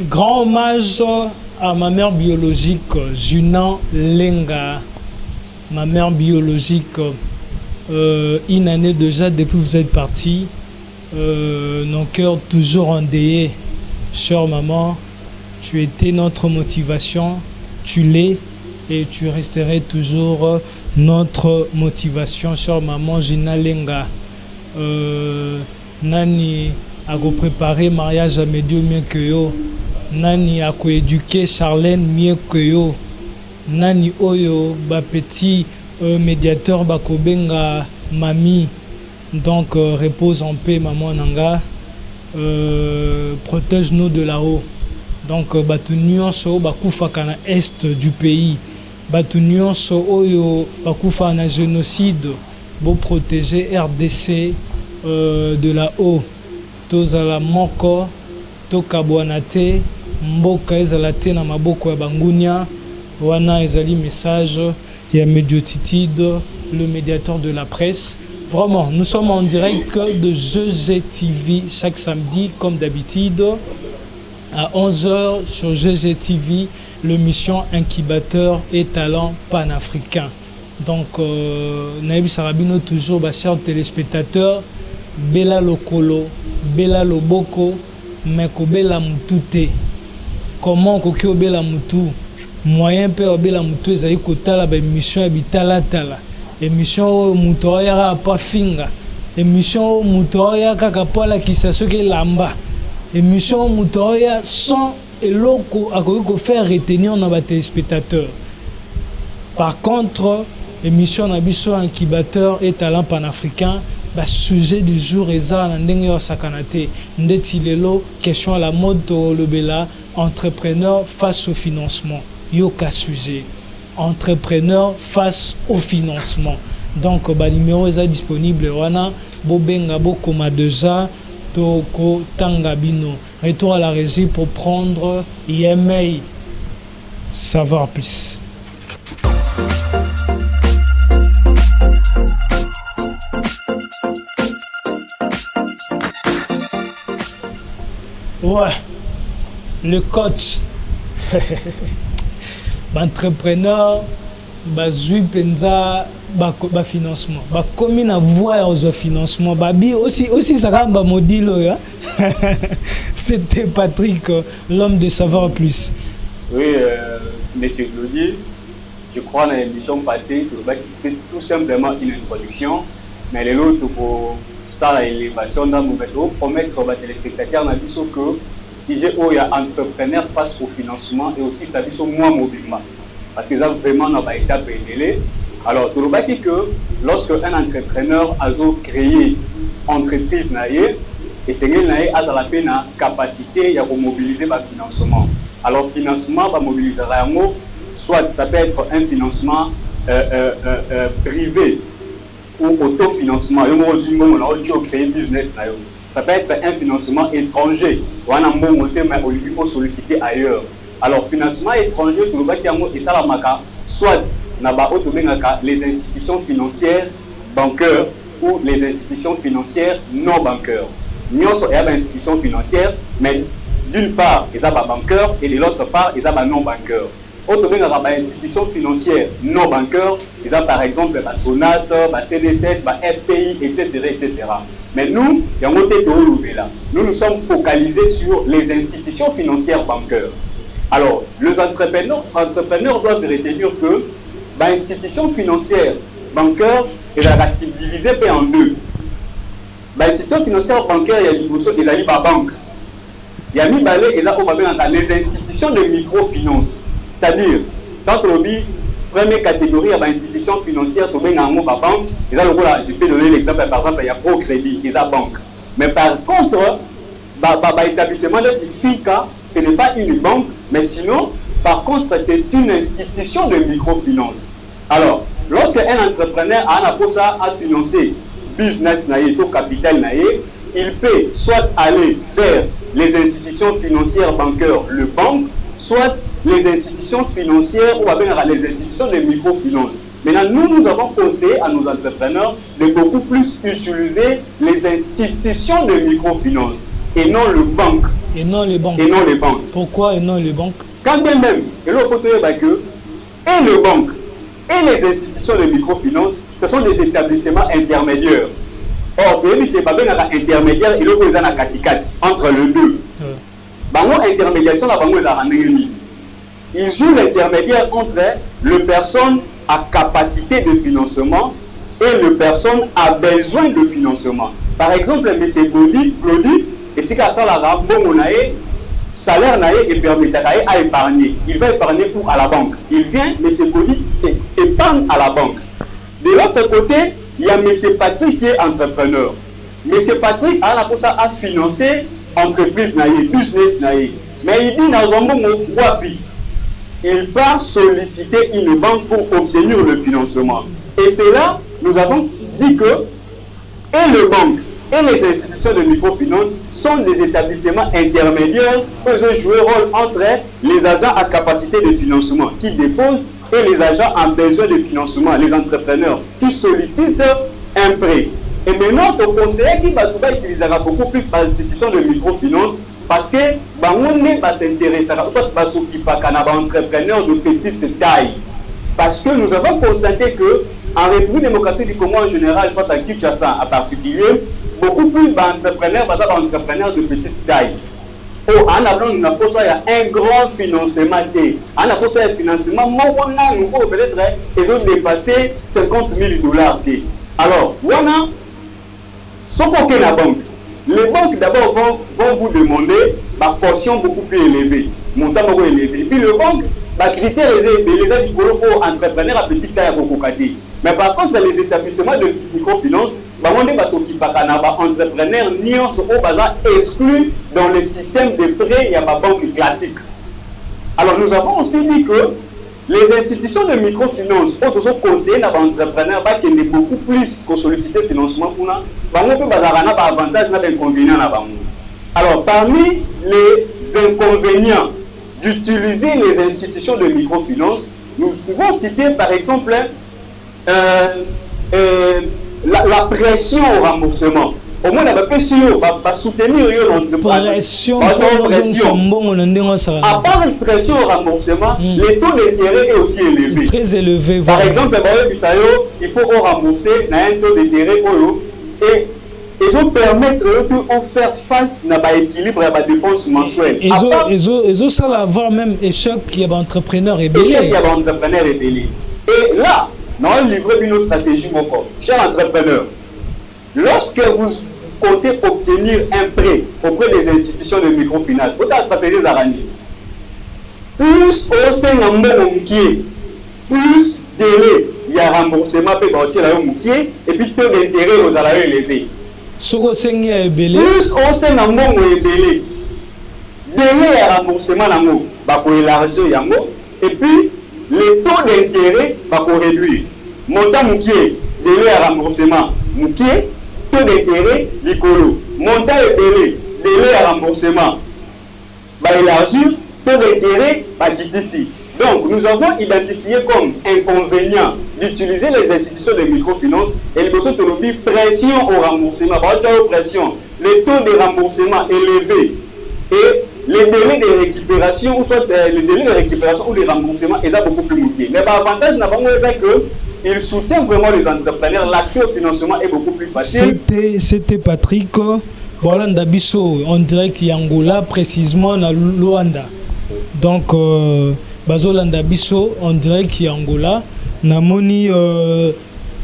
Grand hommage à ma mère biologique, Junan Lenga. Ma mère biologique, une année déjà depuis que vous êtes parti, nos cœurs toujours endeuillés. Chère maman, tu étais notre motivation, tu l'es et tu resterais toujours notre motivation. Chère maman, Junan Lenga. Nani a préparé mariage à mes dieux mieux que yo. Nani a éduqué Charlène mieux que yo. Nani oyo ba petit médiateur bakobenga mami. Donc repose en paix maman nanga. Protège-nous de là-haut. Donc batu nyonso bakufaka na est du pays. Batu nyonso oyo bakufa na génocide. Bo protéger RDC de là-haut. Tozala moko to kabwanate mboka ezala te na maboko ya bangunia wana ezali message ya Médiotitude, le médiateur de la presse. Vraiment, nous sommes en direct de GGTV chaque samedi comme d'habitude à 11h sur GGTV, l'émission Incubateur et Talent Panafricain. Donc Naïb Sarabino toujours chers téléspectateurs, Bela Lokolo, Bela Loboko, Meko Bela Mutute. Comment Koki Obela Mutu? Moyen pe Obela Mutu ezali kotala ba émission bitala tala. Émission Mutoya pa finga. Émission Mutoya kaka pola kisa soki lamba. Émission Mutoya sans eloko akoki ko faire retenir na ba téléspectateurs. Par contre, émission na biso Incubateur et Talent Panafricain. Le sujet du jour est ça, ndeti lelo question à la mode le bela entrepreneur face au financement. Yoka sujet entrepreneur face au financement. Donc le numéro est disponible wana bobenga bokoma déjà toko tangabino. Retour à la régie pour prendre IMA savoir plus. Ouais, le coach, l'entrepreneur, bazui penza, financement, comme une voie aux financement, babi aussi ça rend modile, c'était Patrick, l'homme de savoir plus. Oui, monsieur Claudier, je crois dans l'émission passée, c'était tout simplement une introduction, mais les autres pour ça l'élévation dans mon métro promettre aux téléspectateurs que si j'ai entrepreneur face au financement et aussi ça sont moins mobilement parce que ça vraiment n'a pas été pénélé. Alors tout le monde dit que lorsque un entrepreneur a créé entreprise naïe et c'est qu'il a la peine capacité à mobiliser le financement. Alors financement va mobiliser soit ça peut être un financement privé ou autofinancement, ça peut être un financement étranger, ou un mais sollicité ailleurs. Alors, financement étranger, soit les institutions financières bancaires ou les institutions financières non bancaires. Nous sommes des institutions financières, mais d'une part, ils sont bancaires et de l'autre part, ils sont non bancaires. Les institutions financières non bancaires, ils ont par exemple la SONAS, la CDSS, la FPI, etc. Mais nous, nous sommes focalisés sur les institutions financières bancaires. Alors, les entrepreneurs doivent retenir que l'institution financière bancaire est subdivisée en deux. L'institution financière bancaire, il y a des banques. Il y a les institutions de microfinance. C'est-à-dire, quand on dit première catégorie, il y a une institution financière, il y a une banque. Je peux donner l'exemple, par exemple, il y a ProCrédit, il y a une banque. Mais par contre, l'établissement de FICA, ce n'est pas une banque, mais sinon, par contre, c'est une institution de microfinance. Alors, lorsque un entrepreneur a un apport à financer business ou capital, il peut soit aller vers les institutions financières bancaires, le banque, soit les institutions financières ou les institutions de microfinance. Maintenant, nous avons conseillé à nos entrepreneurs de beaucoup plus utiliser les institutions de microfinance et non le banque. Et non les banques. Et non les banques. Pourquoi et non les banques? Quand bien même, et là, il faut tenir que et les banques et les institutions de microfinance, ce sont des établissements intermédiaires. Or, il y a un intermédiaire et l'autre, il y a un katikati entre les deux. Bango intermédiation, la bango, ils jouent l'intermédiaire entre le personne à capacité de financement et le personne à besoin de financement. Par exemple, M. Glody, et si ça la bon salaire et permet à épargner. Il va épargner pour à la banque. Il vient, M. Glody épargne à la banque. De l'autre côté, il y a M. Patrick qui est entrepreneur. M. Patrick a pour ça à financer entreprise business mais il dit dans un moment wapi. Il part solliciter une banque pour obtenir le financement. Et c'est là, nous avons dit que et les banques et les institutions de microfinance sont des établissements intermédiaires qui ont joué rôle entre les agents à capacité de financement qui déposent et les agents en besoin de financement, les entrepreneurs qui sollicitent un prêt. Et maintenant, ton conseiller qui va utiliser beaucoup plus les institutions de microfinance parce que on va s'intéresser soit à s'occuper d'un entrepreneur de petite taille. Parce que nous avons constaté que en République démocratique du Congo en général, soit à Kinshasa en particulier, beaucoup plus d'entrepreneurs de petite taille. En avant, nous avons un grand financement. En avant, un financement, peut-être, ils ont dépassé 50 000 $. Alors, voilà, ce qu'on a la banque. Les banques d'abord vont vous demander ma caution beaucoup plus élevée, montant beaucoup élevé. Puis le banque, les critères les pour entrepreneurs à petite taille à Kokokati. Mais par contre, les établissements de microfinance, entrepreneurs sont exclus dans le système de prêt, il y a ma banque classique. Alors nous avons aussi dit que les institutions de microfinance, autres conseillers d'entrepreneurs, qui sont beaucoup plus que solliciter financement pour nous, ils ont avantages et inconvénients. Alors parmi les inconvénients d'utiliser les institutions de microfinance, nous pouvons citer par exemple la pression au remboursement. Au moins, on va soutenir l'entreprise. À part une pression au remboursement, le taux d'intérêt est aussi élevé. Très élevé. Par exemple, il faut rembourser un taux d'intérêt et ils ont permettre de faire face à l'équilibre à la dépense mensuelle. Ils ont avoir même échec qui est entrepreneur et belé. Et là, nous avons livré une stratégie, cher entrepreneur. Lorsque vous comptez obtenir un prêt auprès des institutions de microfinance, votre stratégie Zarani, plus au sein de plus délai, il y a remboursement et puis taux d'intérêt aux salariés élevés. Plus au sein de délai à remboursement va élargir et puis le taux d'intérêt va réduire. Montant moukier, délai à remboursement moukier, taux d'intérêt licolo. Montant et délai à remboursement va élargir, taux d'intérêt va ici. Donc nous avons identifié comme inconvénient d'utiliser les institutions de microfinance et le besoin de pression au remboursement, pression, le taux de remboursement élevé et les délais de récupération ou soit les délais de récupération ou de remboursement ils sont beaucoup plus motivés. Mais par avantage, nous avons que il soutient vraiment les entrepreneurs, l'accès au financement est beaucoup plus facile. C'était Patrick Bolanda Bisso en direct Yangola, précisément dans Luanda. Donc Bazolanda Bisso en direct Yangola, Namoni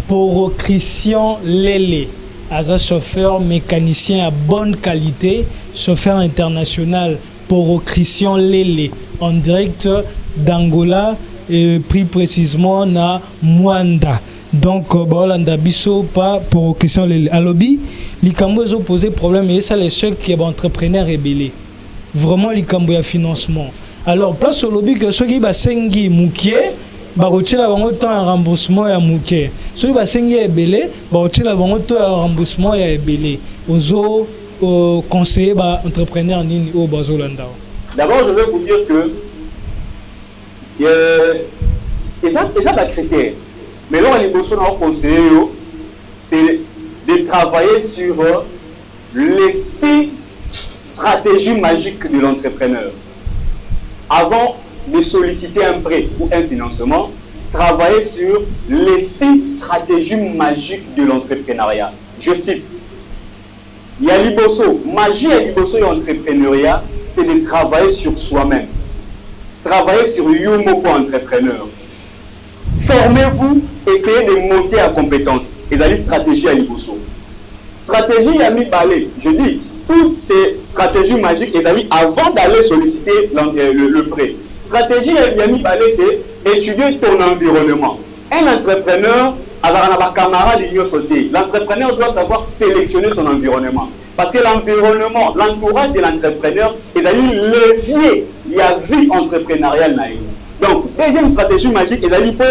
pour Christian Lele, as chauffeur mécanicien à bonne qualité, chauffeur international pour Christian Lele en direct d'Angola. Et pris précisément na Mwanda. Donc Bolanda Bisso pas pour question les alobi les Cambos ont posé problème et ça l'échec qui est entrepreneur et belé vraiment les Cambos financement. Alors place au lobby que ceux qui ba sengi mukie ba rotela bango temps un remboursement ya mukie ceux qui ba sengi et belé ba rotela bango temps un remboursement ya belé ozo conseiller ba entrepreneur nini au Bazolanda. D'abord je vais vous dire que et ça va critère. Mais là, les besoins de conseiller, c'est de travailler sur les 6 stratégie magique de l'entrepreneur. Avant de solliciter un prêt ou un financement, travaillez sur les 6 stratégies magiques de l'entrepreneuriat. Je cite. Yaliboso, magie Yaliboso et entrepreneuriat, c'est de travailler sur soi-même. Travaillez sur Yomoko entrepreneur. Formez-vous, essayez de monter à compétence. Et ça dit stratégie Yaliboso. Stratégie Yami Balé, je dis, toutes ces stratégies magiques, et ça dit avant d'aller solliciter le prêt. Stratégie Yami Balé, c'est étudier ton environnement. Un entrepreneur, l'entrepreneur doit savoir sélectionner son environnement. Parce que l'environnement, l'entourage de l'entrepreneur, ils ont levier, il y a vie entrepreneuriale. Donc, deuxième stratégie magique, il faut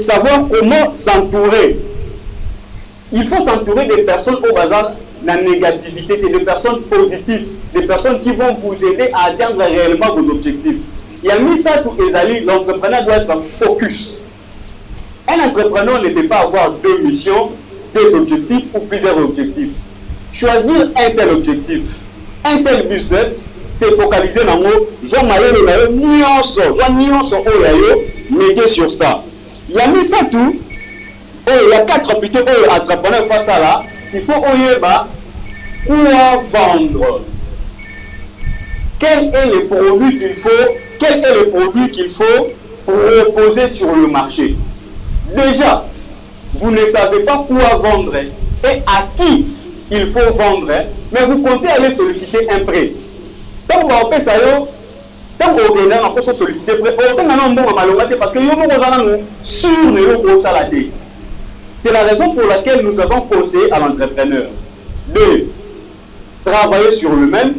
savoir comment s'entourer. Il faut s'entourer des personnes au bazar, la négativité, des personnes positives, des personnes qui vont vous aider à atteindre réellement vos objectifs. Il y a mis ça pour Ezali, l'entrepreneur doit être focus. Un entrepreneur ne peut pas avoir 2 missions, 2 objectifs ou plusieurs objectifs. Choisir un seul objectif, un seul business, c'est focaliser dans le mettez sur ça. Il y a mis ça tout. Il y a 4 plutôt entrepreneurs face à là. Il faut quoi vendre. Quel est le produit qu'il faut? Quel est le produit qu'il faut proposer sur le marché? Déjà, vous ne savez pas quoi vendre et à qui il faut vendre, mais vous comptez aller solliciter un prêt. Tant que vous ça, tant que vous peut solliciter un prêt, parce que c'est la raison pour laquelle nous avons conseillé à l'entrepreneur de travailler sur lui-même,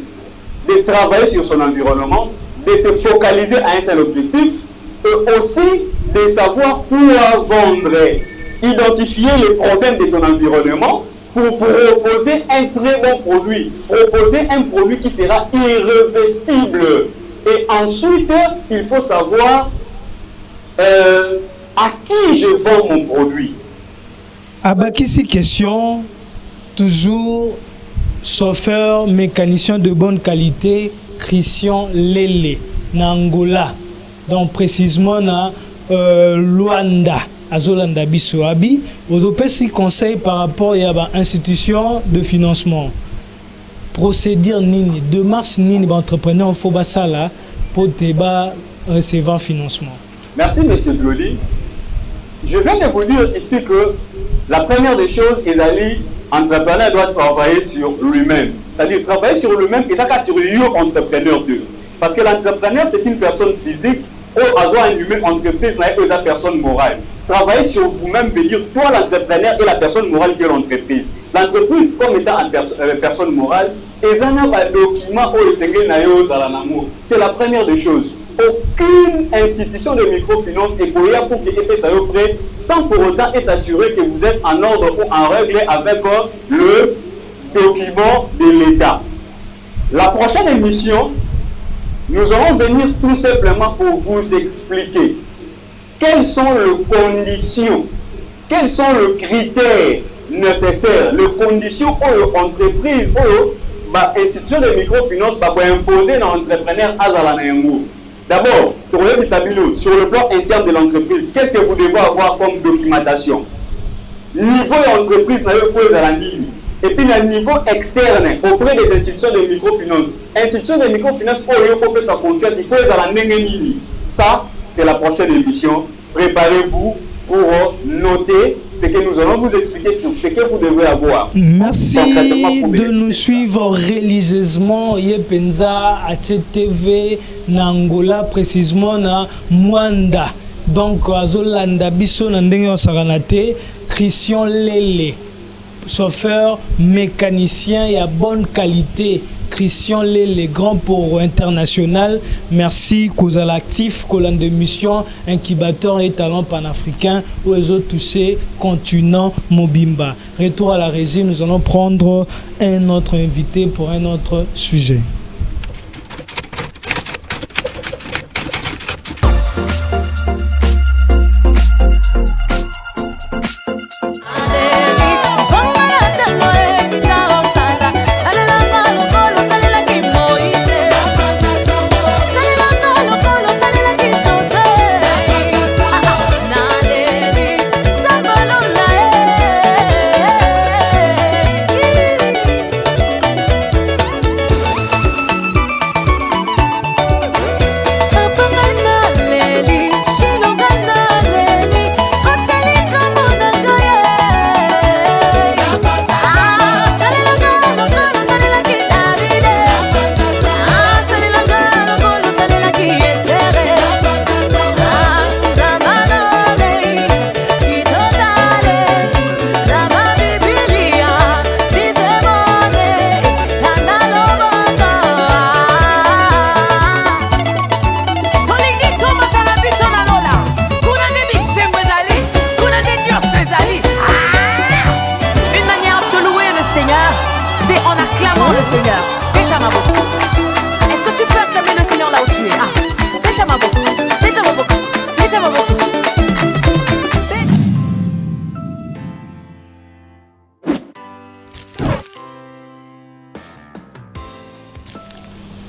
de travailler sur son environnement, de se focaliser à un seul objectif et aussi de savoir quoi vendre. Identifier les problèmes de ton environnement pour proposer un très bon produit. Proposer un produit qui sera irrévestible. Et ensuite, il faut savoir à qui je vends mon produit. Abakisi question, toujours chauffeur, mécanicien de bonne qualité, Christian Lele, na Angola. Donc précisément na Luanda, Azolanda Bisoabi. Vous avez conseil par rapport à l'institution de financement. Procédure nini, démarche nini, entrepreneur, faut ça là pour recevoir financement. Merci Monsieur Glody. Je viens de vous dire ici que la première des choses, l'entrepreneur doit travailler sur lui-même. C'est-à-dire travailler sur lui-même et ça sur entrepreneur. Parce que l'entrepreneur, c'est une personne physique ou une humaine entreprise, mais une personne morale. Travailler sur vous-même veut dire toi l'entrepreneur et la personne morale qui est l'entreprise. L'entreprise comme étant une personne morale, c'est la première des choses. Aucune institution de microfinance est pour que ça prêt sans pour autant et s'assurer que vous êtes en ordre ou en règle avec le document de l'État. La prochaine émission, nous allons venir tout simplement pour vous expliquer quelles sont les conditions, quels sont les critères nécessaires, les conditions aux entreprises, aux institutions de microfinance pour imposer dans l'entrepreneur Azalanayango. D'abord, sur le plan interne de l'entreprise, qu'est-ce que vous devez avoir comme documentation? Niveau d'entreprise, et puis le niveau externe auprès des institutions de microfinance. Institutions de microfinance, il faut que ça confiance, il faut les aller. Ça, c'est la prochaine émission. Préparez-vous pour noter ce que nous allons vous expliquer sur ce que vous devez avoir. Merci de nous suivre religieusement. Yepenza, HTV, Nangola, précisément na Mwanda. Donc, Azolanda Biso, Nandengo Saranate, Christian Lele, chauffeur, mécanicien et à bonne qualité. Christian Lele, grand pour international. Merci, Causal Actif, colonne de mission, incubateur et talent panafricain, où ils ont touché continent Mobimba. Retour à la régie, nous allons prendre un autre invité pour un autre sujet.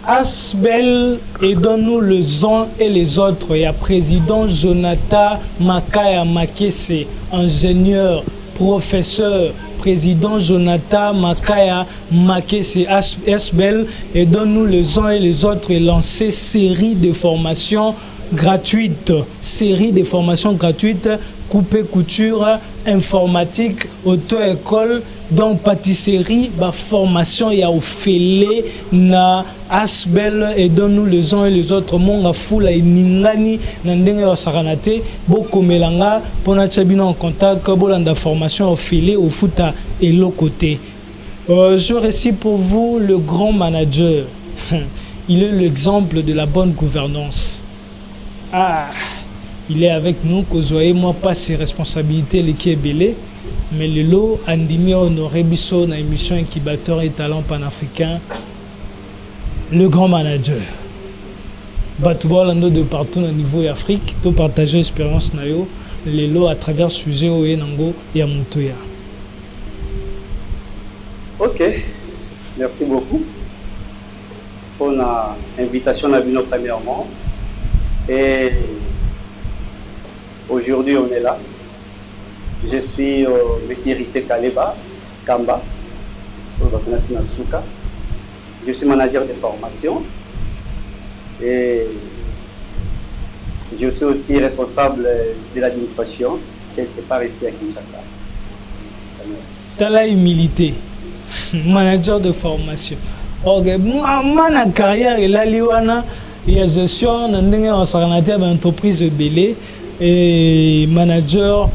Asbel et donne-nous les uns et les autres. Il y a président Jonathan Makaya Makese, ingénieur, professeur. Président Jonathan Makaya Makese Asbel et donne-nous les uns et les autres et lancer série de formations gratuites. Série de formations gratuites, coupé couture, informatique, auto-école, donc pâtisserie, bah, formation ya ofele na Asbel et donne-nous les uns et les autres monga fula et ningani na ndenge ya saranate boko melanga pona tchabina en contact bolanda formation ofele au futa et l'autre côté. Je récite pour vous le grand manager. Il est l'exemple de la bonne gouvernance. Il est avec nous, Kozoé, moi pas ses responsabilités, l'équipe est belé. Mais le lot, Andimi honoré Bisso, dans l'émission Incubateur et Talent Panafricain, le grand manager. Batoubalando de partout au niveau d'Afrique, tout partager l'expérience nayo, le lot à travers le sujet Oye Nango et Amoutoya. Ok, merci beaucoup pour l'invitation à Bino premièrement. Et aujourd'hui, on est là. Je suis M. Héritier Kaleba Kamba, je suis manager de formation et je suis aussi responsable de l'administration quelque part ici à Kinshasa. T'as la humilité, manager de formation. Ok, moi, ma carrière est là, il y a gestion dans entreprise belé et manager.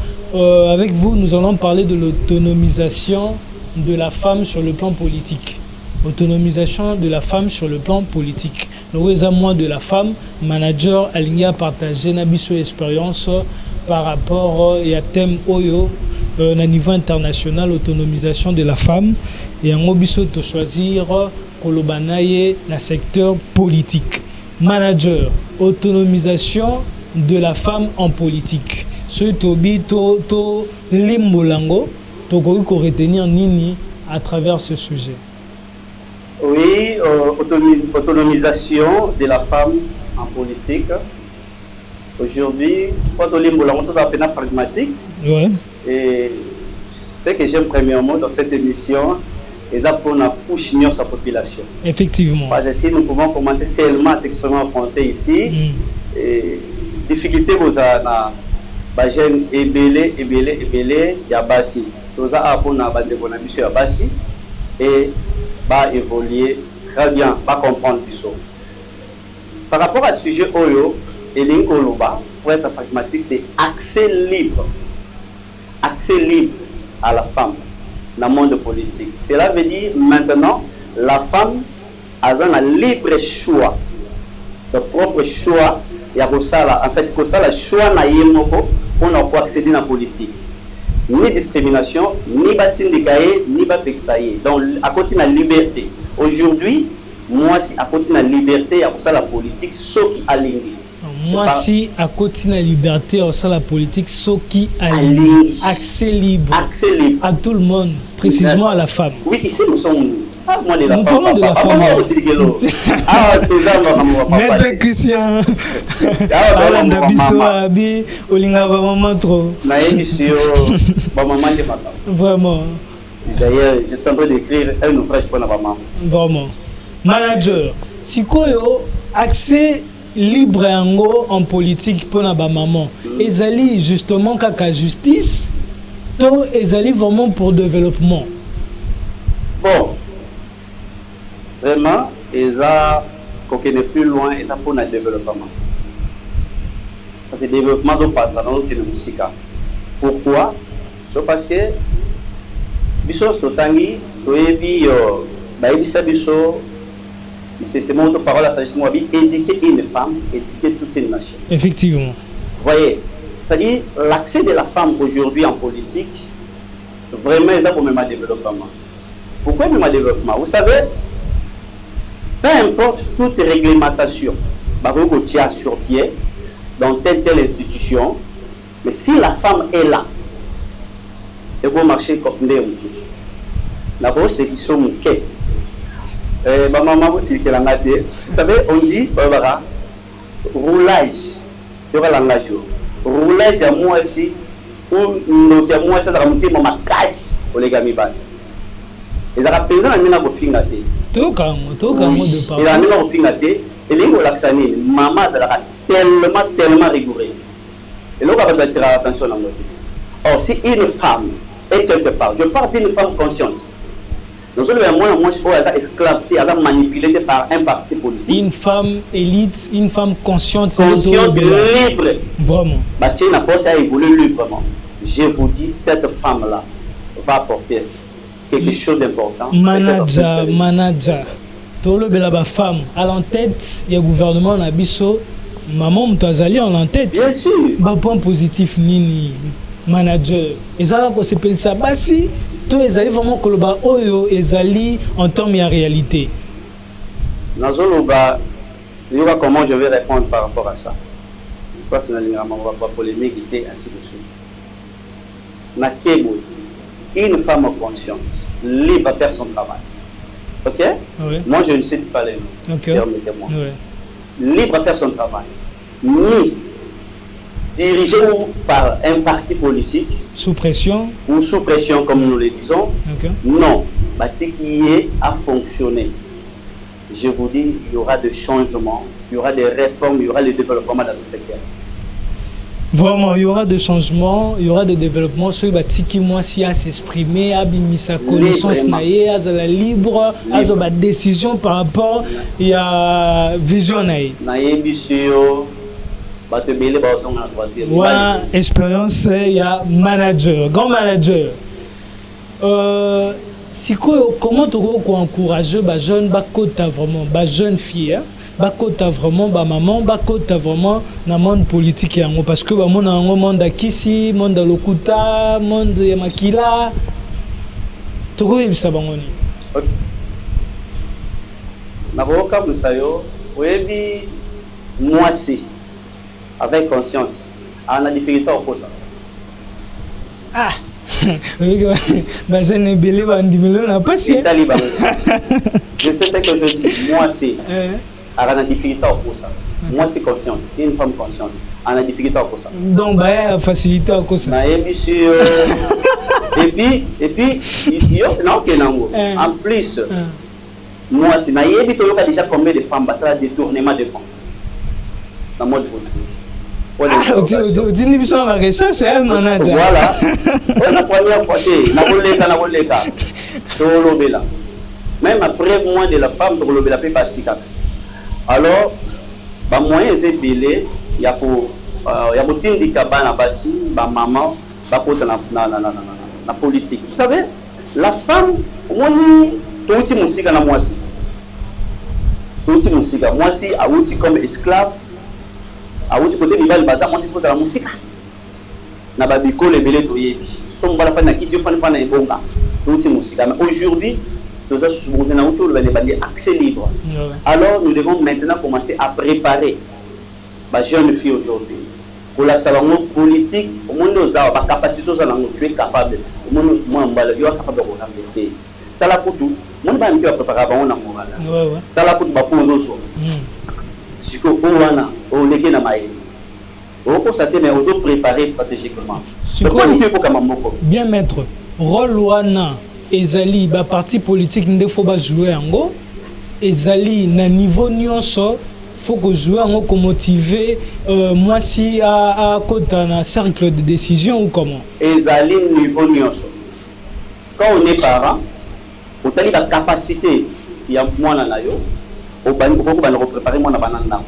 Avec vous, nous allons parler de l'autonomisation de la femme sur le plan politique. Autonomisation de la femme sur le plan politique. Le moi de la femme, manager, aligné à partager nabiso expérience par rapport à thème Oyo, au niveau international, autonomisation de la femme. Et en obiso de choisir Kolobanaye dans le secteur politique. Manager, autonomisation de la femme en politique. Ce tobi to limbolango to ko retenir nini à travers ce sujet. Oui, autonomisation de la femme en politique. Aujourd'hui, quand on limbolango tout ça peine pragmatique. Ouais. Et ce que j'aime premièrement dans cette émission, c'est pour la push sa population. Effectivement. Parce que si nous pouvons commencer seulement à s'exprimer en français ici, et difficulté aux ba jeune ebele ya basi toza apona ba de bona biso ya basi et ba évoluer très bien, pas comprendre biso par rapport à ce sujet oyo elingi koloba pour être pragmatique, c'est accès libre à la femme dans le monde politique. Cela veut dire maintenant la femme a un libre choix, le propre choix. Il y a en fait que ça le choix na yemoko pour accéder à la politique. Ni discrimination, ni bâtiment de cahier, ni bapexaïe. Donc à côté de la liberté. Aujourd'hui, moi si à côté de la liberté, il y a ça la politique, ce qui aligne. Moi si à côté de la liberté, il y a ça la politique, ce qui aligne. Accès libre à tout le monde, précisément à la femme. Oui, ici nous sommes. Nous parlons de la femme. Maître Christian. Vraiment. D'ailleurs, je suis en train d'écrire un ouvrage pour la maman. Vraiment. Manager, si quoi accès libre en politique pour la maman, ezali justement kaka justice, to ezali vraiment pour développement. Bon. Vraiment, ils ont qu'on est plus loin, ils ont pour le développement. Parce que le développement est pas dans le musique. Pourquoi? C'est parce que biso stotangi toyebi baibisa biso c'est mon parole à sagesse moi éduquer une femme, éduquer toute une nation. Effectivement. Vous voyez, c'est-à-dire l'accès de la femme aujourd'hui en politique, vraiment ils ont pour même développement. Pourquoi même développement? Vous savez, peu importe toute réglementation, on tient sur pied dans telle institution, mais si la femme est là, elle va marcher comme des outils. D'abord, c'est qu'ils sont moqués. Ma maman aussi qui l'a maté. Vous savez, on dit, roulage. Il y aura langage. Roulage à moi aussi. Ou nous à moi, ça va monter ma casse pour les gamins. Et ça va peser dans la fingaté. Tout comme de parole. Et la main au fingaté. Et les relaxanines, maman, ça va tellement rigoureuse. Et là, on va attirer l'attention dans notre vie. Or, si une femme est quelque part, je parle d'une femme consciente. Nous sommes moi, je suis esclave, manipulée par un parti politique. Une femme élite, une femme consciente, libre. Vraiment. Bâtir n'a pas ça évoluer librement. Je vous dis, cette femme-là va apporter quelque chose d'important. Manager. Tout le bel femme à l'entête, il y a gouvernement na biso, maman mutazali en l'entête. Bien sûr. Ba point positif nini manager. Et ça va se penser ça basi. Tout ezali vraiment koloba oyo ezali en temps de réalité. Nazoloba, je vois comment je vais répondre par rapport à ça. Personnellement, on va pas polémique et ainsi de suite. Nakebo, une femme consciente, libre à faire son travail. Ok? Oui. Moi, je ne sais pas les mots. Okay. Permettez-moi. Oui. Libre à faire son travail. Ni dirigé par un parti politique. Sous pression. Ou sous pression, comme nous le disons. Okay. Non. Bâti qui est à fonctionner. Je vous dis, il y aura des changements, il y aura des réformes, il y aura le développement dans ce secteur. Vraiment, il y aura des changements, il y aura des développements. Ceux qui moi si à s'exprimer, à sa connaissance naïe, à la libre, à la décision par rapport à vision naïe. Ouais, expérience, il y a manager, grand manager. Si comment tu encourager les jeunes, vraiment, les jeunes filles, bakota vraiment ba maman bakota vraiment na monde politique yango parce que ba mona ngo monde akisi monde lokuta monde ya makila toko yebisa bango ni OK na boka musayo webi mwasi avec conscience ana difficulté au posa bah je ne belé ba ndimelo na pasi je sais ce que je dis mwasi elle a des difficultés au ça. Moi, c'est consciente. Une femme consciente. Elle a des difficultés au ça. Donc, bah, facilité au ça. Et puis, en plus, moi, c'est déjà combien de femmes, ça a détournement de fonds. Dans le mode politique. Tu dis que la recherche est un manager. Voilà. La première fois, même après moins de la femme, pour le paix pas si. Alors, bah moyen c'est belé, il y a pour tindika bana basi, ba maman, ba kota na politique. Vous savez, la femme, moni touti musika na mwasi. Touti musika, mwasi a outi comme esclave, a outi côté libal baza mwasi faut la musika. Na ba biko le belé to yebi. So mbala fa na kiti fa na ebonga. Touti musika. Mais aujourd'hui nous avons accès libre. Alors nous devons maintenant commencer à préparer les jeunes filles aujourd'hui. Pour la salon politique, au monde nous a la capacité de tu es capable. Au monde moi capable de renverser. T'as la coutu, moi je vais préparer avant na moral. T'as la coutu ba poser so. Siko owana, o leke na mai. On constater mais on doit préparer stratégiquement. Bien maître, rôle wana ezali ba parti politique ne faut pas jouer ngo ezali na niveau nyonso faut que jouer ngo ko motiver moi si à côté na cercle de décision ou comment ezali niveau nyonso quand on est parent on a la capacité ya mwana na yo au bani ko ba préparer mwana banana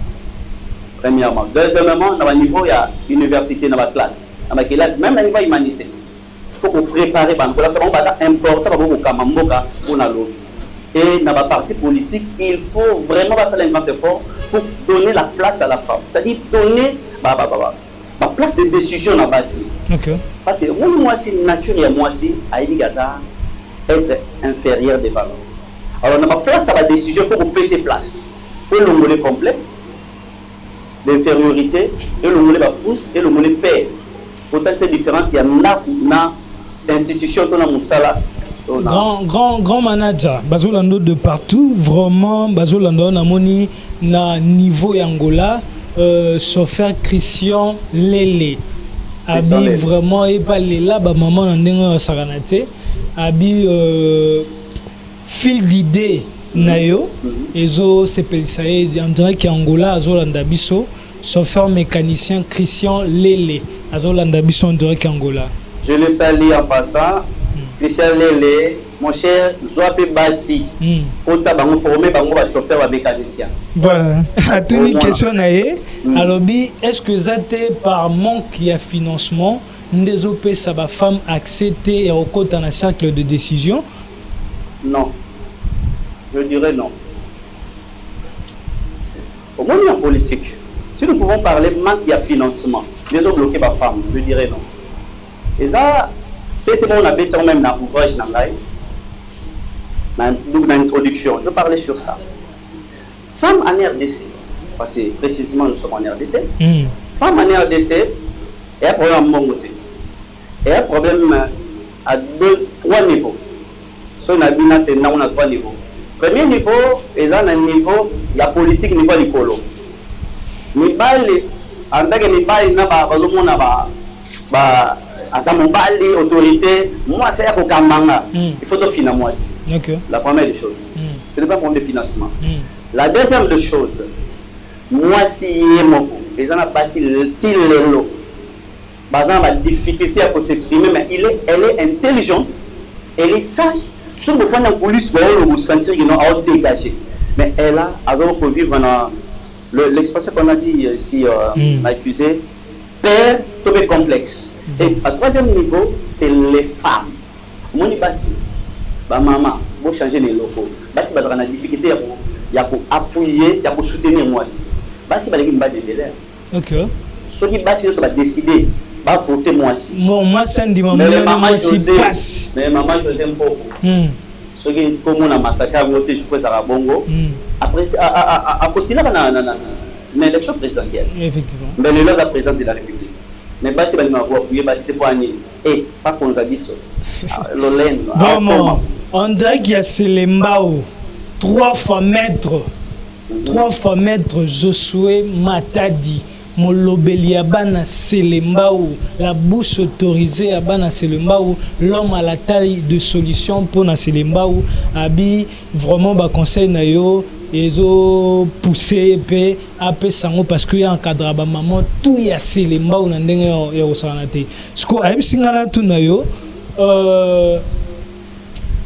premièrement deuxièmement na niveau ya université na ba classe na ba classe même na niveau humanité. Il faut qu'on prépare pour la c'est important pour la lobby. Et dans la partie politique, il faut vraiment passer un grand effort pour donner la place à la femme. C'est-à-dire donner la place de décision à la base. Okay. Parce que moi, si nature et moi, si Gaza être inférieur des valeurs. Alors, dans la place à la décision, il faut qu'on paie ses places. Pour le monnaie complexe, l'infériorité, et le monnaie fausse, et le monnaie paix. Pourtant, cette différence, il y a une institution dans la Moussala, Grand manager, Bazolando de partout, vraiment, Bazolando Namoni, na niveau Angola, chauffeur Christian Lele. Abi vraiment, et pas là, maman n'a saranate. Abi fil d'idée, nayo, ezo sepelisaye, on dirait qu'Angola, Azolanda Bisso, chauffeur mécanicien Christian Lele, Azolanda Bisso, on dirait qu'Angola. Je le salue en passant. Christian Lele, mon cher, Zoapé Bassi, pour ça, on formé par mon chauffeur mécanicien. Voilà. À toute une question, alors, est-ce que ça par manque de financement, des OP, ça va femme accepter et au côté dans un cercle de décision? Non. Je dirais non. Au moins en politique, si nous pouvons parler manque de financement, les autres bloqués par femme, je dirais non. Et ça, c'était mon habit même dans l'ouvrage dans l'introduction. Je parlais sur ça. Femme en RDC, parce que précisément nous sommes en RDC. Femme en RDC, il y a un problème à mon côté. Il y a un problème à 3 niveaux. Si on a bien, c'est là on a 3 niveaux. Premier niveau, il y a un niveau, il y a politique niveau du colo. Mais en tant que il y a autorité, moi c'est à Kamanga. Il faut te financer moi aussi. La première des choses. Ce n'est pas pour le financement. La deuxième des choses, moi si les gens n'ont pas si le tilo. Bazan a difficulté à s'exprimer, mais elle est intelligente, elle est sage. Je me fais dans la police, vous sentir qu'ils ont dégagé. Mais elle a, pour vivre dans l'expression qu'on a dit ici, on a utilisé, père, tout est complexe. Et à troisième niveau, c'est les femmes. Mon ibasi, ma maman, vous changer les locaux. Basi bazar a difficulté pour appuyer, pour soutenir moi aussi. Basi bazar une base de délai. Ok. Ceux qui basi ça va décider, va voter moi aussi. Moi c'est dit maman aussi passe. Mais maman José Mpoko. Ceux qui comme on a massacré voter je pense à Bongo. Après à postuler dans l'élection présidentielle. Effectivement. Mais le leurs président de la République. Mais pas si on va appuyer, c'est pour année. Et pas qu'on s'habille ça. Vraiment, on dirait qu'il y a Selembao, 3 fois maître, Josué Matadi, Molobelia Bana Selembao, la bouche autorisée à Bana Selembao, l'homme à la taille de solution pour na Selembao, Abi, vraiment, conseil nayo. Ils ont poussé sango parce qu'il y a un cadre à maman tout y a les mbao na ndenge ya osanate ce ko ayeb singala tout na yo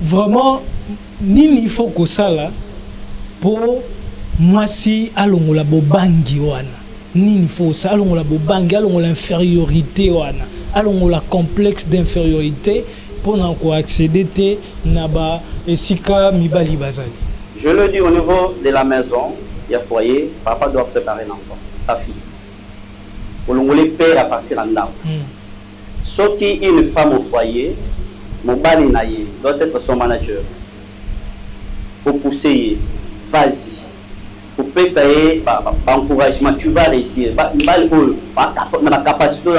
vraiment nini il faut que ça là pour moi si alongola bobangi wana nini il faut ça alongola bobangi alongola infériorité wana alongola complexe d'infériorité pour na ko accéder te na ba esika mibali bazali. Je le dis au niveau de la maison, il y a foyer, papa doit préparer l'enfant, sa fille. Pour le père à passer en dame. Sauf qu'il y a une femme au foyer, mon bali naïe doit être son manager. Pour pousser, vas-y. Pour payer encouragement, tu vas réussir. La capacité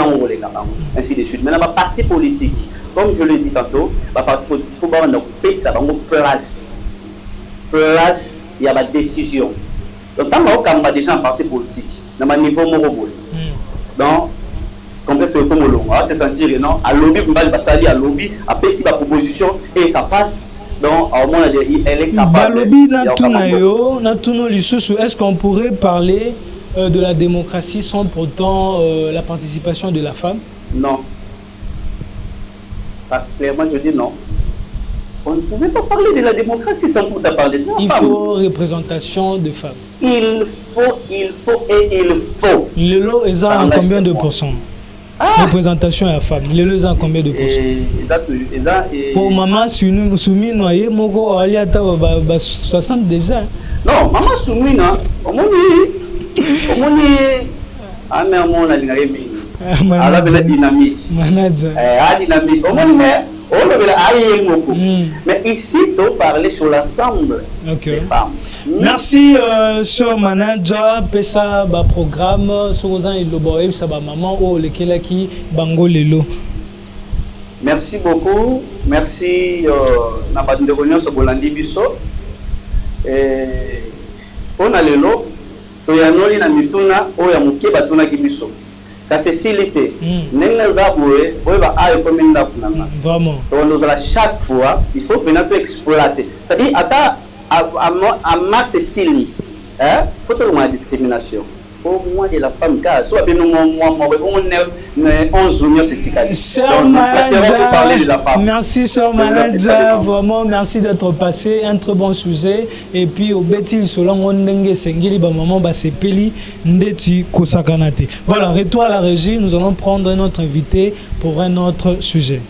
ainsi de suite. Mais dans la partie politique, comme je le dis tantôt, la partie politique, il faut avoir une place. Place, il y a ma décision. Donc, tant qu'on a déjà un parti politique, dans un niveau morobol. Donc, comme c'est comme on va se sentir, non, à lobby, on va passer à lobby, à passer la proposition et ça passe. Donc, au moins, elle est capable. Lobby, est-ce qu'on pourrait parler de la démocratie sans pourtant la participation de la femme? Non. Particulièrement, je dis non. On ne pouvait pas parler de la démocratie sans pour parler de la femme. Il faut représentation de femmes. Il faut. Le lot est en combien de pourcents? Représentation à la femme. Le lot est en combien de pourcents? Pour maman, si nous soumis, noyé, moko aliata 60 déjà. Non, maman soumis, non. Au moins, ah mais on a dynamique. Alors la dynamique. Manager. Dynamique. Au moins, mais ici, tu parler sur l'ensemble des femmes. Merci, cher manager. Pesa ba programme. Sozan il loboe sa ba maman o lekelaki bango lelo. Merci beaucoup. Merci na bandeko nyonso bolandi biso. Pona lelo toyanoli na mituna oya muke batuna kibiso. Kasi silité. Nenga zaboué, boyeba a ekominda kunanga. Vraiment. Donc chaque fois, il faut venir exploiter. C'est-à-dire à masse sili. Hein? Faut que la discrimination. Au moins de la femme car soit bien merci Sœur Maladja, vraiment merci d'être passé, un très bon sujet et puis au betil selon ondenge sengeli ba maman ba sepeli ndeti kosakanate. Voilà, retour à la régie, nous allons prendre notre invité pour un autre sujet.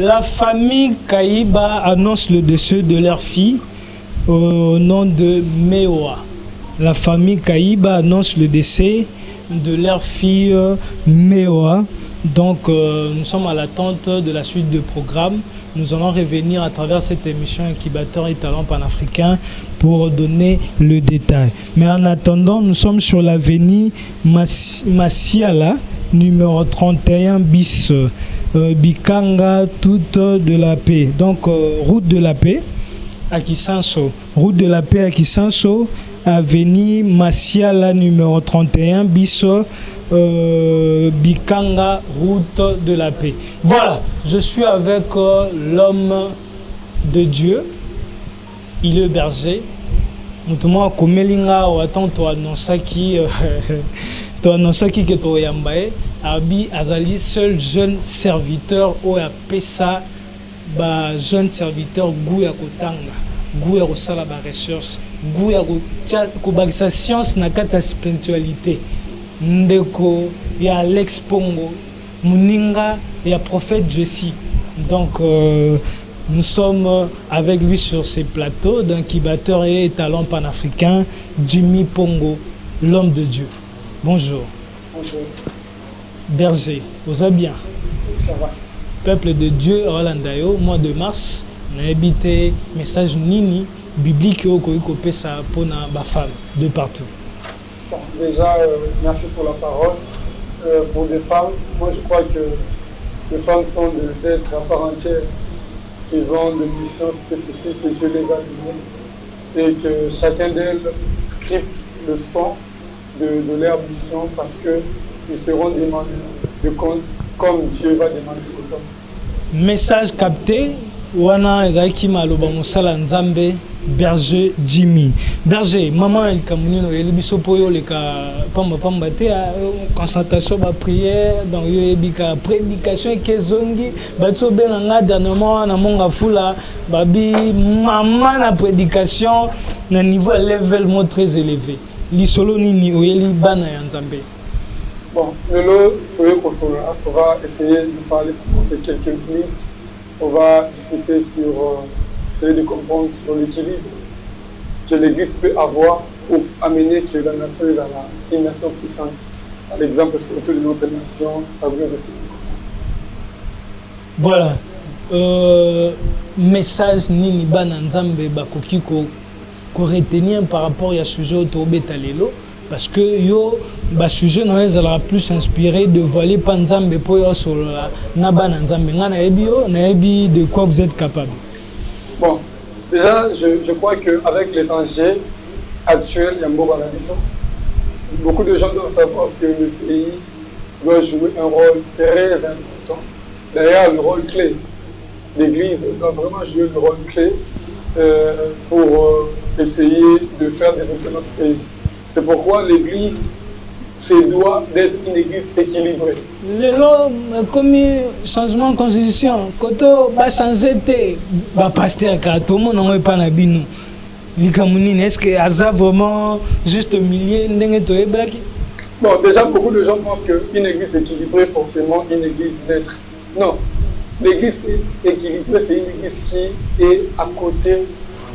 La famille Kaïba annonce le décès de leur fille au nom de Mewa. La famille Kaïba annonce le décès de leur fille Mewa. Donc nous sommes à l'attente de la suite du programme. Nous allons revenir à travers cette émission Incubateur et Talent Panafricain pour donner le détail. Mais en attendant, nous sommes sur l'avenue Masiala, numéro 31 bis. Bikanga, toute de la paix. Donc, route de la paix à Kisanso. Route de la paix à Kisanso, avenue Masiala, numéro 31, bis Bikanga, route de la paix. Voilà, je suis avec l'homme de Dieu. Il est berger. Nous komelinga ou attends toi annonsaki toi annonsaki que toi yambaye. Abi Azali, seul jeune serviteur au Pessa, ba jeune serviteur Gouya Kotanga, Gouya Rosala ba recherche, Gouya Kobakisa science na kata spiritualité. Ndeko ya Alex Pongo, Muninga et prophète Jessie. Donc nous sommes avec lui sur ces plateaux d'incubateur et talent panafricain, Jimmy Pongo, l'homme de Dieu. Bonjour. Bonjour. Berger, vous allez bien? Ça va. Peuple de Dieu, Rolandayo, mois de mars, on a habité message nini biblique au Koïkopé ça pour ma femme de partout. Bon, déjà, merci pour la parole. Pour les femmes, moi je crois que les femmes sont des êtres à part entière. Ils ont des missions spécifiques que Dieu les a données et que chacun d'elles scripte le fond de leur mission parce que ils seront demandés de compte comme Dieu va demander aux hommes. Message capté, wana ezaki maloba musala nzambe Berger Jimmy. Berger, maman el kamunino el biso poyo le ka pamba te concentration ba prière donc yo ebika prédication ke zongi batso benanga dernièrement na monga fula babi maman na prédication na niveau level mo très élevé. Li solo nini oyeli bana ya nzambe. Bon, on va essayer de parler pendant ces quelques minutes. On va discuter sur, essayer de comprendre sur l'équilibre que l'Église peut avoir pour amener que la nation est une nation puissante. Par exemple, surtout de notre nation, la voilà. Message nini bana nzambe bakoki ko retenir par rapport à ce sujet au Betalelo. Parce que yo ba sujet no ezala plus inspiré de voler panzambe po yo solo na bana nzambe ngana ebio na ebi de quoi vous êtes capable. Bon, déjà je crois que avec les enjeux actuels il y a beaucoup de gens doivent savoir que le pays doit jouer un rôle très important. D'ailleurs, le rôle clé, l'Église doit vraiment jouer le rôle clé pour essayer de faire développer notre pays. C'est pourquoi l'Église se doit d'être une église équilibrée. L'homme, comme changement de constitution, quand on va changer, le pasteur, tout le monde n'est pas dans bino. Est-ce que ça vraiment juste au milieu de Bon, déjà, beaucoup de gens pensent qu'une église équilibrée, forcément, une église neutre. Non. L'église équilibrée, c'est une église qui est à côté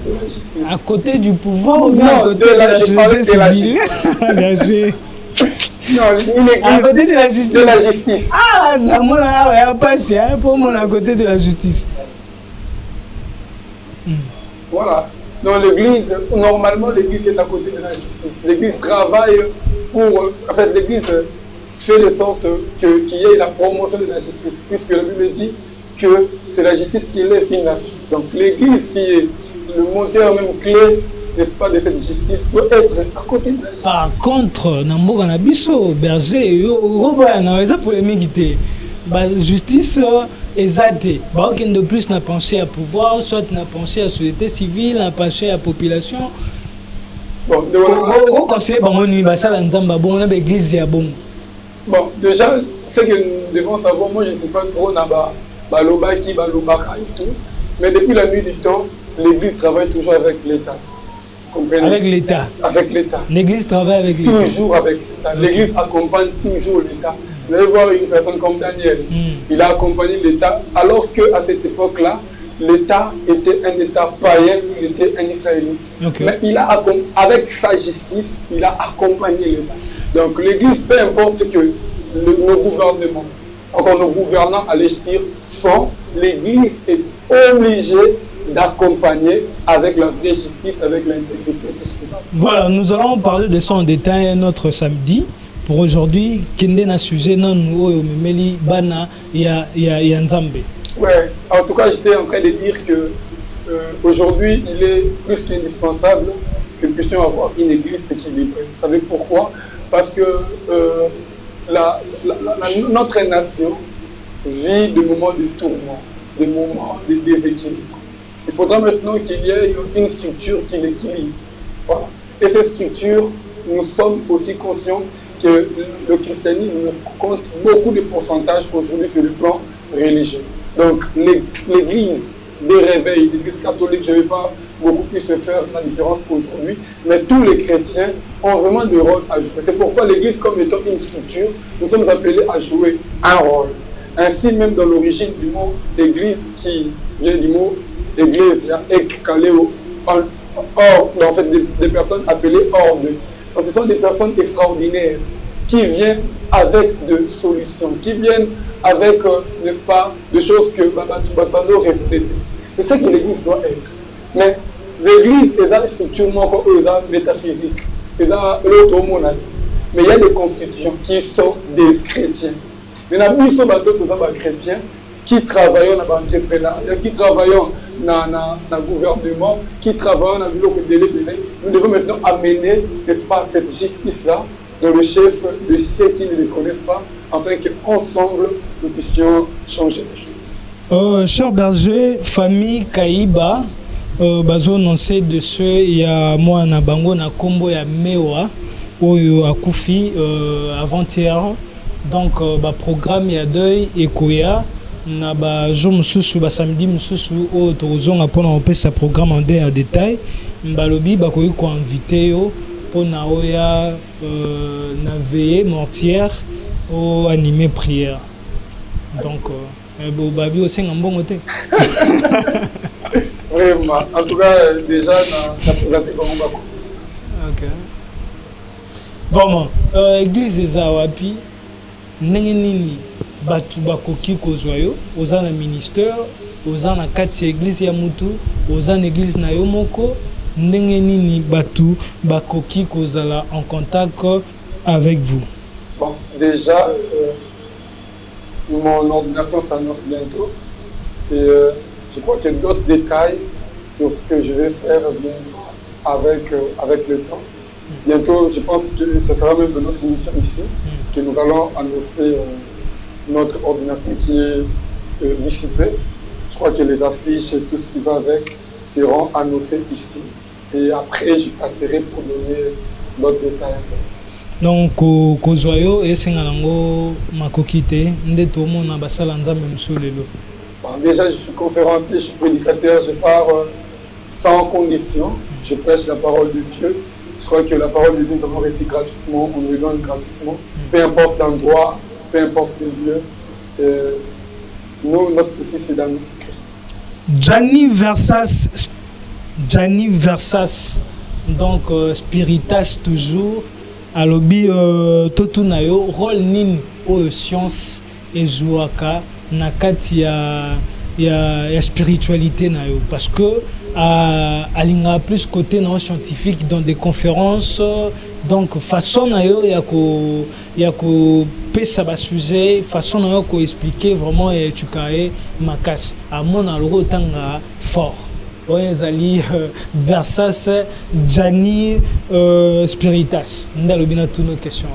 de la justice. À côté du pouvoir ou bien à côté de la justice? Non, une église à côté de la justice. De la justice. Ah, non, moi, il n'y a pas ça pour moi à côté de la justice. Voilà. Donc l'église, normalement, l'église est à côté de la justice. L'église travaille pour... En fait, l'église fait de sorte qu'il y ait la promotion de la justice, puisque la Bible dit que c'est la justice qui lève une nation. Donc l'église qui est le moteur même clé, n'est-ce pas, de cette justice, doit être à côté de la justice. Par contre, dans le Nabiso, berger, ça pour les militaires. La justice est adée. Aucun de plus n'a pensé à pouvoir, soit n'a pensé à la société civile, n'a pensé à la population. Bon, au conseil, on a l'église. Bon, déjà, ce que nous devons savoir, moi je ne sais pas trop Balobaki, Balobaka et tout, mais depuis la nuit du temps, l'église travaille toujours avec l'État. Avec l'État. Avec l'État. L'église travaille avec l'État. Toujours avec l'État. L'église accompagne toujours l'État. Vous allez voir une personne comme Daniel, il a accompagné l'État, alors qu'à cette époque-là, l'État était un État païen, il était un Israélite. Okay. Mais il a, avec sa justice, il a accompagné l'État. Donc l'église, peu importe ce que nos gouvernements, encore nos gouvernants, allais-je dire, font, l'église est obligée d'accompagner avec la vraie justice, avec l'intégrité. Voilà, nous allons parler de ça en détail un autre samedi. Pour aujourd'hui, Kende na sujet non nous memeli bana ya Nzambe. Ouais, en tout cas, j'étais en train de dire que aujourd'hui, il est plus qu'indispensable que nous puissions avoir une église équilibrée. Vous savez pourquoi? Parce que notre nation vit des moments de tourment, des moments de déséquilibre. Il faudra maintenant qu'il y ait une structure qui l'équilibre. Voilà. Et cette structure, nous sommes aussi conscients que le christianisme compte beaucoup de pourcentages aujourd'hui sur le plan religieux. Donc l'église des réveils, l'église catholique, je ne vais pas beaucoup plus se faire la différence aujourd'hui, mais tous les chrétiens ont vraiment des rôles à jouer. C'est pourquoi l'église, comme étant une structure, nous sommes appelés à jouer un rôle. Ainsi, même dans l'origine du mot église, qui vient du mot église, ek kaleo, or, en fait, des personnes appelées hors de. Donc, ce sont des personnes extraordinaires qui viennent avec de solutions, qui viennent avec, n'est-ce pas, des choses que Batano répétait. C'est ce que l'église doit être. Mais l'église est une structure métaphysique, mais il y a des constitutions qui sont des chrétiens. Mais nous sommes des chrétiens qui travaillent dans l'entrepreneuriat, qui travaillent dans le gouvernement, qui travaillent dans le délai. Nous devons maintenant amener, n'est-ce pas, cette justice-là dans le chef de ceux qui ne les connaissent pas, afin qu'ensemble, nous puissions changer les choses. Cher berger, famille Kaïba, bazo annoncé de ce, il y a moi na bango na kombo ya Mewa, oyo akufi avant-hier. Donc, programme ya deuil et koya. Na ba jour mususu ba samedi mususu o tozonga pona opesa programme en détail mbalobi ba koyi ko inviter yo pona oya na veillée mortière au animer prière. Donc babi au senga mbongo te. Vraiment, en tout cas déjà na présenté comme bako. OK. Bon, église eza wapi ndenge nini batu bakoki kozwa yo oza na ministère oza na kati ya église ya mutu oza na église na yo moko ndenge nini batu bakoki kozala en contact avec vous? Bon, déjà mon ordination s'annonce bientôt et je crois qu'il y a d'autres détails sur ce que je vais faire avec le temps. Bientôt, je pense que ce sera même de notre émission ici que nous allons annoncer notre ordination qui est dissipée. Je crois que les affiches et tout ce qui va avec seront annoncés ici. Et après, je passerai pour donner d'autres détails. Donc kozwa yo esenga nango makoki te nde tomona basala nzambe mosulelo. Déjà, je suis conférencier, je suis prédicateur, je pars sans condition, je prêche la parole de Dieu. Je crois que la parole de Dieu nous récit gratuitement, on nous le donne gratuitement, peu importe l'endroit, peu importe le lieu. Nous, notre souci, c'est d'amener Christ. Gianni Versas, donc Spiritas toujours, alobi totuna yo rôle nini oyo science ezwaka na kati ya spiritualité na yo, parce que alinga plus côté non scientifique dans des conférences, donc façon na yo ya ko pesa ba sujet, façon na yo ko expliquer vraiment tu kae makas amona logo tanga fort. Oyezali Versas Gianni Spiritas ndalobina toutes nos questions.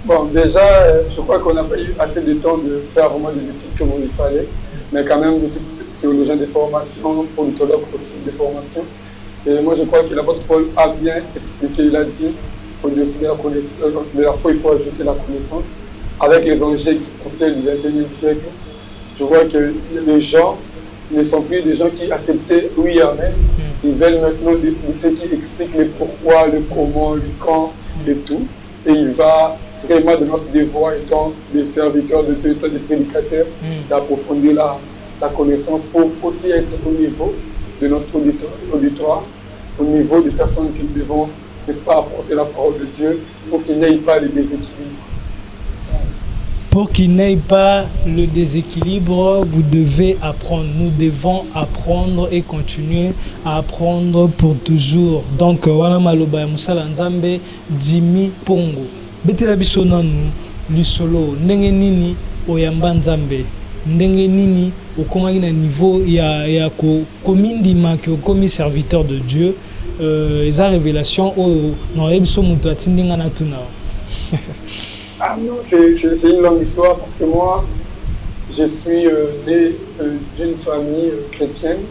Bon, déjà, je crois qu'on n'a pas eu assez de temps de faire vraiment des études comme il fallait, mais quand même des théologiens de formation, politologues aussi de formation. Et moi, je crois que l'apôtre Paul a bien expliqué, il a dit, au-dessus de la foi, il faut ajouter la connaissance. Avec les évangéliques qui sont faits du XXIe siècle, je vois que les gens ne sont plus des gens qui acceptaient oui, amen. Ils veulent maintenant de ceux qui expliquent le pourquoi, le comment, le quand et tout. Et il va vraiment de notre devoir étant des serviteurs de Dieu, étant des prédicateurs, d'approfondir la connaissance pour aussi être au niveau de notre auditoire, au niveau des personnes qui devons, n'est-ce pas, apporter la parole de Dieu pour qu'il n'y ait pas de déséquilibre. Pour qu'il n'y ait pas le déséquilibre, vous devez apprendre. Nous devons apprendre et continuer à apprendre pour toujours. Donc, voilà maloba ya musala nzambe Jimmy Pongo. Betela biso nanu lisolo ndenge nini oyamba nzambe, ndenge nini okomaki na niveau ya komindima ke okomi serviteur de Dieu. Eza révélation oyo na yebiso muto atindinga na tuna. Ah non, c'est une longue histoire parce que moi, je suis né d'une famille chrétienne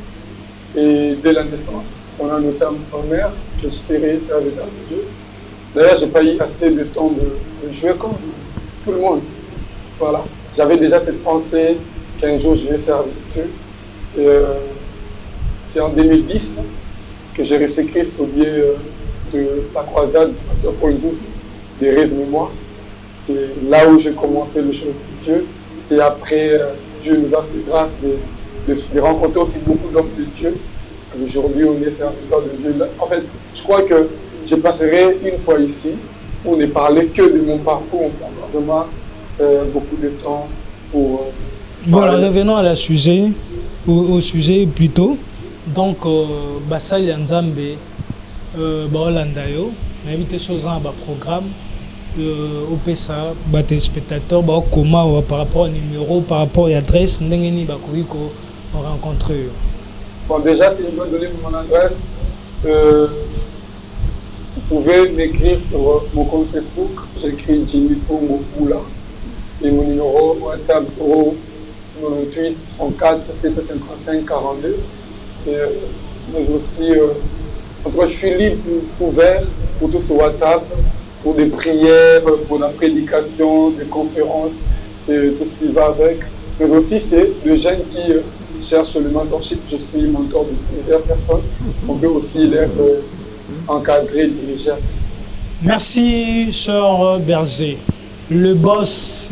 et dès la naissance, on a annoncé à ma mère que je serais serviteur de Dieu. D'ailleurs, je n'ai pas eu assez de temps de jouer comme tout le monde. Voilà. J'avais déjà cette pensée qu'un jour je vais servir Dieu. Et c'est en 2010 que j'ai reçu Christ au biais de la croisade du pasteur Paul Douze, des rêves mémoires. C'est là où j'ai commencé le chemin de Dieu. Et après, Dieu nous a fait grâce de rencontrer aussi beaucoup d'hommes de Dieu. Aujourd'hui, on est serviteurs de Dieu. En fait, je crois que je passerai une fois ici pour ne parler que de mon parcours. On prendra vraiment beaucoup de temps pour... Voilà, revenons à la sujet, au sujet plutôt. Donc, Basali Nzambe, Baolanda yo, m'invite sur un programme. Au PSA, des spectateurs, comment par rapport au numéro, par rapport à l'adresse, n'engeni bakoiko rencontrer. Bon, déjà, si je dois donner mon adresse, vous pouvez m'écrire sur mon compte Facebook. J'écris Jimmy Pongo Oula et mon numéro WhatsApp 98 34 755 42. Mais aussi, en tout cas, je suis libre, ouvert pour tout sur WhatsApp. Pour des prières, pour la prédication, des conférences, et tout ce qui va avec. Mais aussi, c'est le jeune qui cherche le mentorship. Je suis mentor de plusieurs personnes. On peut aussi les encadrer, diriger, assister. Merci, cher Berger. Le boss,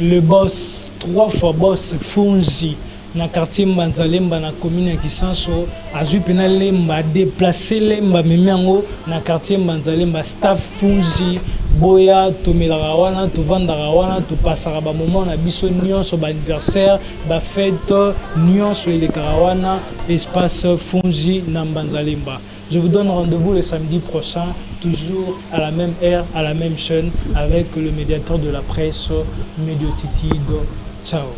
3 fois boss, Fungi. Na quartier Mbanzalemba na commune ya Kisanso azui pena lemba déplacer lemba memiango na quartier Mbanzalemba staff Fungi boya tomelaka wana tovandaka wana topasaka ba moment na biso nyonso ba anniversaire ba fête nyonso elekaka wana espace Fungi na Mbanzalemba. Je vous donne rendez-vous le samedi prochain, toujours à la même heure, à la même chaîne, avec le médiateur de la presse, Mediotitido. Ciao.